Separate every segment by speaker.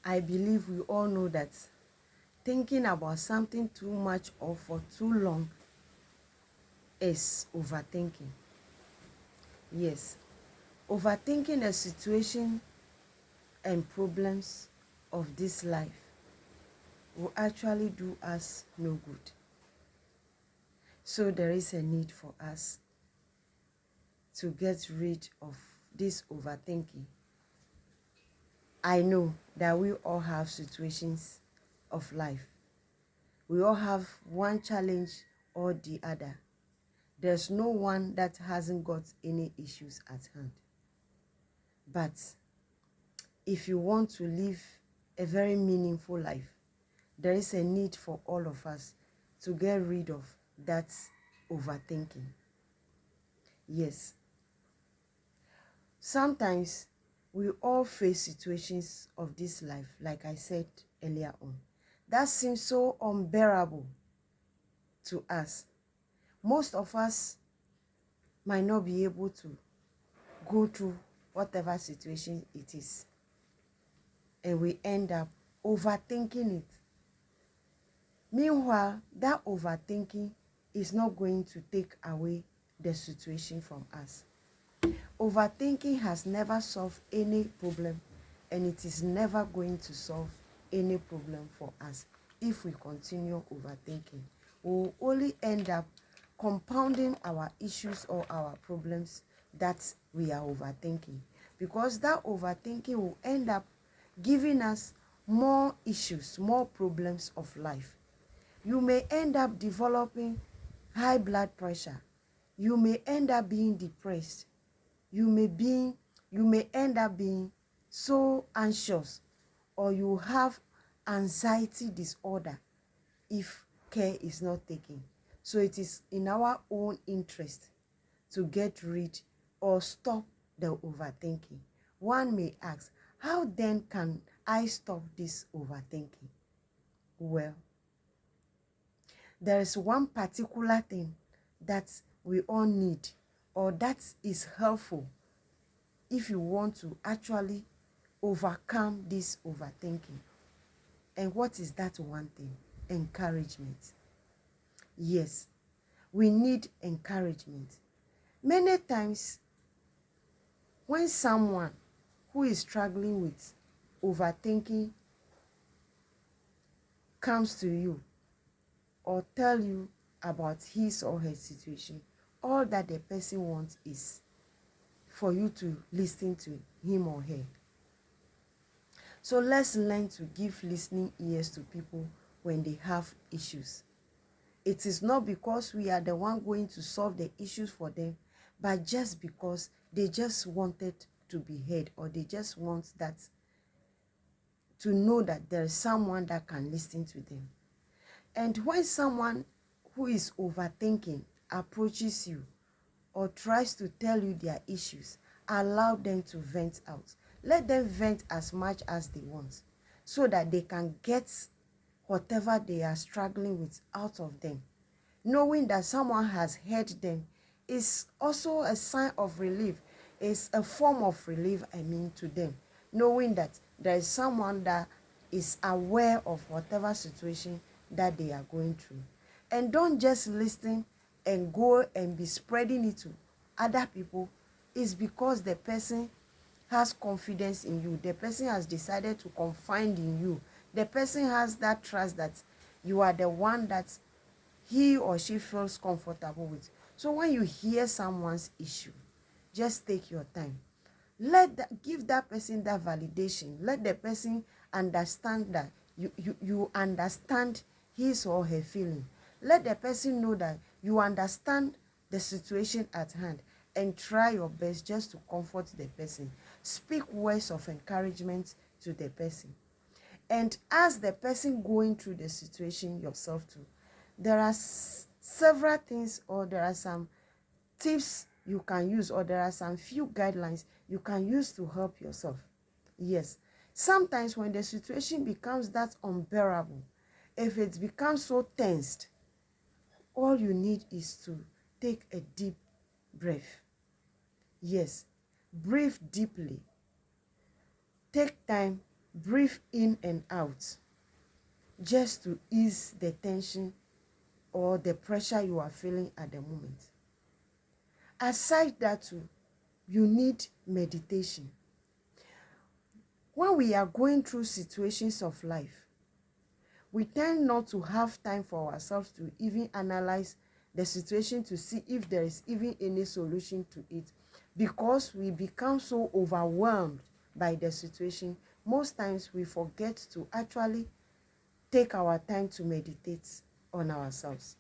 Speaker 1: I believe we all know that thinking about something too much or for too long is overthinking. Yes, overthinking a situation and problems of this life will actually do us no good. So there is a need for us to get rid of this overthinking. I know that we all have situations of life. We all have one challenge or the other. There's no one that hasn't got any issues at hand. But if you want to live a very meaningful life, there is a need for all of us to get rid of that overthinking. Yes, sometimes we all face situations of this life, like I said earlier on, that seems so unbearable to us. Most of us might not be able to go through whatever situation it is, and we end up overthinking it. Meanwhile, that overthinking is not going to take away the situation from us. Overthinking has never solved any problem, and it is never going to solve any problem for us if we continue overthinking. We will only end up compounding our issues or our problems that we are overthinking, because that overthinking will end up giving us more issues, more problems of life. You may end up developing high blood pressure. You may end up being depressed. You may end up being so anxious, or you have anxiety disorder if care is not taken. So it is in our own interest to get rid or stop the overthinking. One may ask, how then can I stop this overthinking? Well, there is one particular thing that we all need, or that is helpful if you want to actually overcome this overthinking. And what is that one thing? Encouragement. Yes, we need encouragement. Many times, when someone who is struggling with overthinking comes to you or tell you about his or her situation, all that the person wants is for you to listen to him or her. So let's learn to give listening ears to people when they have issues. It is not because we are the one going to solve the issues for them, but just because they just wanted to be heard, or they just want that to know that there is someone that can listen to them. And when someone who is overthinking approaches you or tries to tell you their issues, allow them to vent out. Let them vent as much as they want, so that they can get whatever they are struggling with out of them. Knowing that someone has heard them is also a sign of relief. It's a form of relief, to them. Knowing that there is someone that is aware of whatever situation that they are going through. And don't just listen and go and be spreading it to other people. It's because the person has confidence in you. The person has decided to confide in you. The person has that trust that you are the one that he or she feels comfortable with. So when you hear someone's issue, just take your time. Give that person that validation. Let the person understand that you understand his or her feeling. Let the person know that you understand the situation at hand, and try your best just to comfort the person. Speak words of encouragement to the person. And ask the person going through the situation yourself too. There are several things, or there are some tips you can use, or there are some few guidelines you can use to help yourself. Yes, sometimes when the situation becomes that unbearable, if it becomes so tensed, all you need is to take a deep breath. Yes, breathe deeply. Take time breathe in and out just to ease the tension or the pressure you are feeling at the moment. Aside that too, you need meditation. When we are going through situations of life, we tend not to have time for ourselves to even analyze the situation to see if there is even any solution to it, because we become so overwhelmed by the situation. Most times we forget to actually take our time to meditate on ourselves.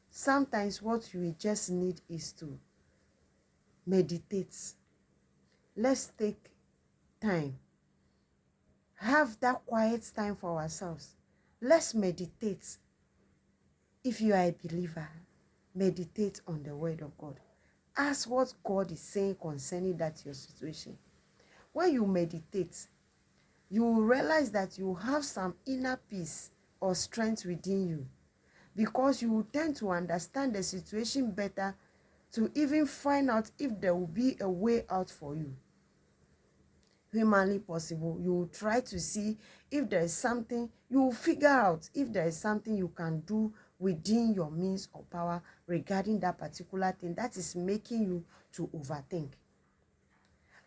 Speaker 1: Sometimes what we just need is to meditate. Let's take time. Have that quiet time for ourselves. Let's meditate. If you are a believer, meditate on the word of God. Ask what God is saying concerning that your situation. When you meditate, you will realize that you have some inner peace or strength within you, because you will tend to understand the situation better to even find out if there will be a way out for you. Humanly possible, you will try to see if there is something, you will figure out if there is something you can do within your means or power regarding that particular thing that is making you to overthink.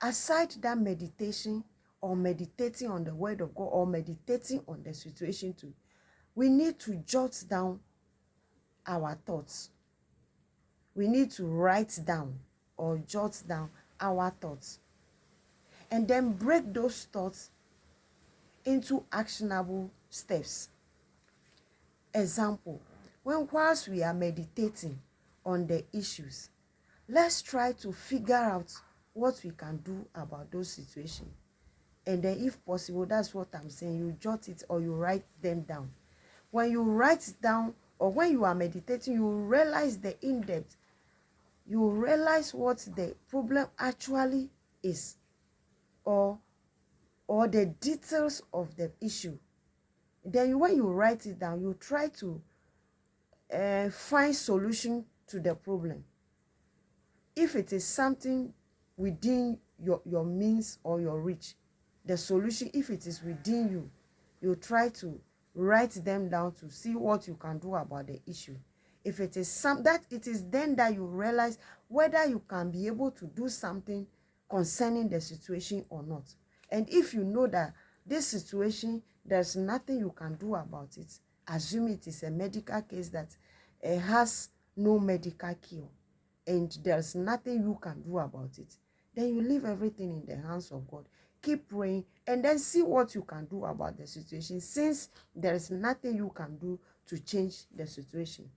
Speaker 1: Aside that meditation or meditating on the word of God or meditating on the situation too, we need to jot down our thoughts. We need to write down or jot down our thoughts, and then break those thoughts into actionable steps. Example, whilst we are meditating on the issues, let's try to figure out what we can do about those situations. And then if possible, that's what I'm saying, you jot it or you write them down. When you write it down or when you are meditating, you realize the in-depth, you realize what the problem actually is, or the details of the issue. Then when you write it down, you try to find solution to the problem. If it is something within your means or your reach, the solution, if it is within you, you try to write them down to see what you can do about the issue. If it is that it is then that you realize whether you can be able to do something concerning the situation or not. And if you know that this situation, there's nothing you can do about it, assume it is a medical case that has no medical cure, and there's nothing you can do about it, then you leave everything in the hands of God. Keep praying and then see what you can do about the situation, since there is nothing you can do to change the situation.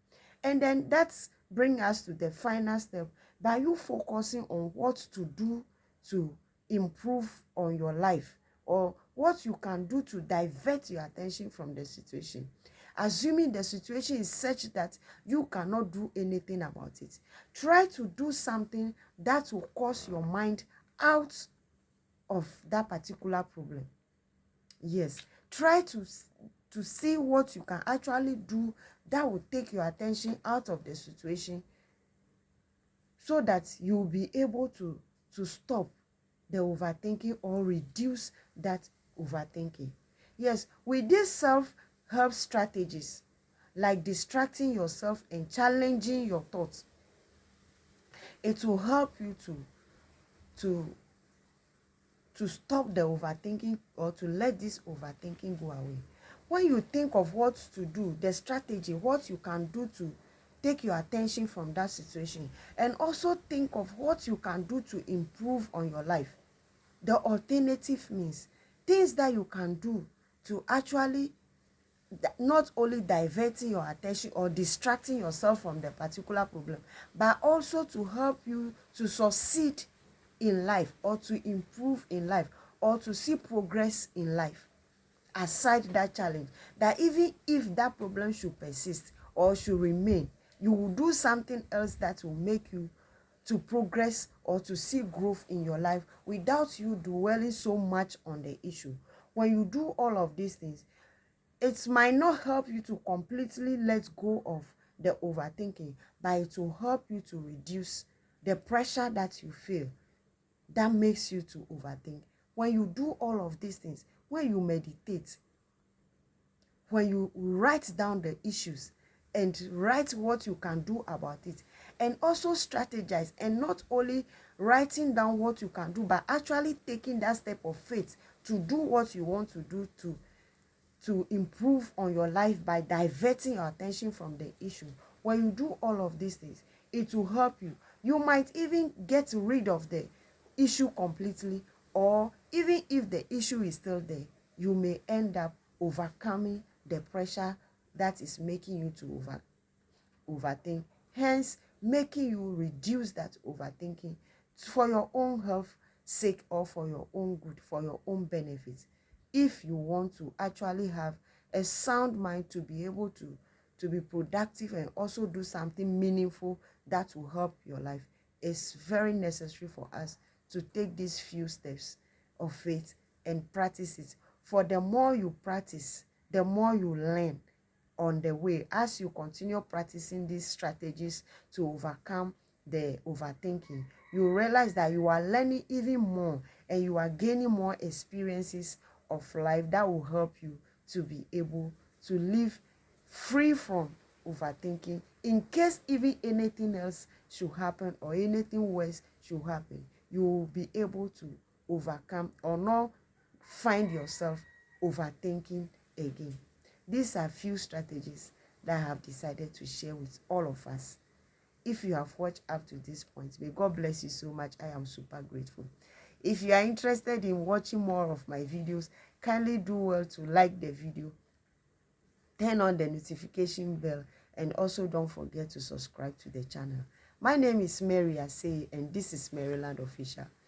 Speaker 1: And then that's bring us to the final step. By you focusing on what to do to improve on your life, or what you can do to divert your attention from the situation. Assuming the situation is such that you cannot do anything about it, try to do something that will cause your mind out of that particular problem. Yes, try to see what you can actually do that will take your attention out of the situation, so that you'll be able to stop the overthinking or reduce that overthinking. Yes, with these self-help strategies, like distracting yourself and challenging your thoughts, it will help you to stop the overthinking, or to let this overthinking go away. When you think of what to do, the strategy, what you can do to take your attention from that situation, and also think of what you can do to improve on your life, the alternative means, things that you can do to actually not only diverting your attention or distracting yourself from the particular problem, but also to help you to succeed in life, or to improve in life, or to see progress in life. Aside that challenge, that even if that problem should persist or should remain, you will do something else that will make you to progress or to see growth in your life without you dwelling so much on the issue. When you do all of these things, it might not help you to completely let go of the overthinking, but it will help you to reduce the pressure that you feel that makes you to overthink. When you do all of these things, when you meditate, when you write down the issues and write what you can do about it, and also strategize, and not only writing down what you can do, but actually taking that step of faith to do what you want to do to improve on your life by diverting your attention from the issue. When you do all of these things, it will help you. You might even get rid of the issue completely, or even if the issue is still there, you may end up overcoming the pressure that is making you to overthink, hence making you reduce that overthinking for your own health sake, or for your own good, for your own benefit. If you want to actually have a sound mind to be able to be productive and also do something meaningful that will help your life, it's very necessary for us to take these few steps of faith and practice it. For the more you practice, the more you learn on the way. As you continue practicing these strategies to overcome the overthinking, you realize that you are learning even more, and you are gaining more experiences of life that will help you to be able to live free from overthinking. In case even anything else should happen, or anything worse should happen, you will be able to overcome, or not find yourself overthinking again. These are few strategies that I have decided to share with all of us. If you have watched up to this point, may God bless you so much. I am super grateful. If you are interested in watching more of my videos, kindly do well to like the video, turn on the notification bell, and also don't forget to subscribe to the channel. My name is Mary Aseye, and this is Maryland Official.